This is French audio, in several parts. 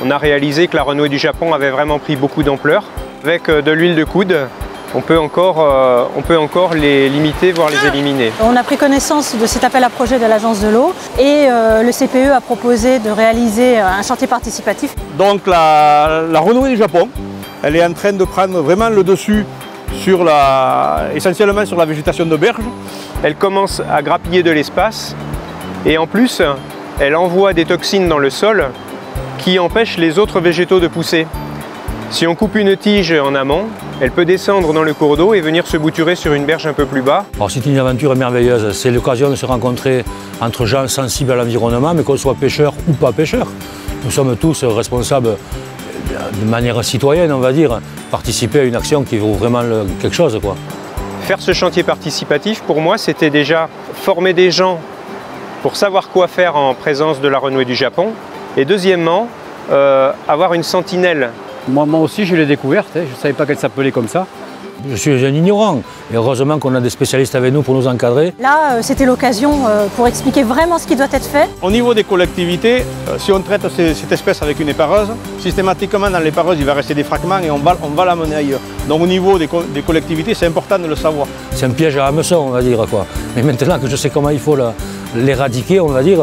on a réalisé que la renouée du Japon avait vraiment pris beaucoup d'ampleur. Avec de l'huile de coude, on peut encore les limiter, voire les éliminer. On a pris connaissance de cet appel à projet de l'Agence de l'eau et le CPE a proposé de réaliser un chantier participatif. Donc la renouée du Japon, elle est en train de prendre vraiment le dessus essentiellement sur la végétation de berge. Elle commence à grappiller de l'espace et en plus, elle envoie des toxines dans le sol qui empêchent les autres végétaux de pousser. Si on coupe une tige en amont, elle peut descendre dans le cours d'eau et venir se bouturer sur une berge un peu plus bas. C'est une aventure merveilleuse, c'est l'occasion de se rencontrer entre gens sensibles à l'environnement, mais qu'on soit pêcheur ou pas pêcheur. Nous sommes tous responsables de manière citoyenne, on va dire, participer à une action qui vaut vraiment quelque chose, quoi. Faire ce chantier participatif, pour moi, c'était déjà former des gens pour savoir quoi faire en présence de la renouée du Japon. Et deuxièmement, avoir une sentinelle. Moi aussi, je l'ai découverte, je ne savais pas qu'elle s'appelait comme ça. Je suis un ignorant et heureusement qu'on a des spécialistes avec nous pour nous encadrer. Là, c'était l'occasion pour expliquer vraiment ce qui doit être fait. Au niveau des collectivités, si on traite cette espèce avec une épareuse, systématiquement dans l'épareuse, il va rester des fragments et on va l'amener ailleurs. Donc au niveau des collectivités, c'est important de le savoir. C'est un piège à hameçon, on va dire, quoi. Mais maintenant que je sais comment il faut l'éradiquer, on va dire,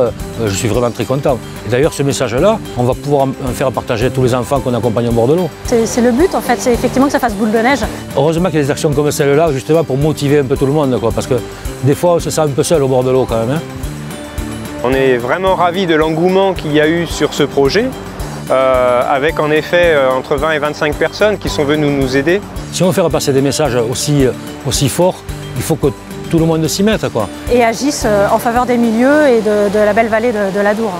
je suis vraiment très content. Et d'ailleurs, ce message-là, on va pouvoir en faire partager à tous les enfants qu'on accompagne au bord de l'eau. C'est le but, en fait, c'est effectivement que ça fasse boule de neige. Heureusement qu'il y a des actions comme celle-là, justement, pour motiver un peu tout le monde, quoi, parce que des fois, on se sent un peu seul au bord de l'eau, quand même. Hein. On est vraiment ravis de l'engouement qu'il y a eu sur ce projet, avec en effet entre 20 et 25 personnes qui sont venues nous aider. Si on veut faire passer des messages aussi forts, il faut que tout le monde s'y mette, quoi. Et agisse en faveur des milieux et de la belle vallée de l'Adour.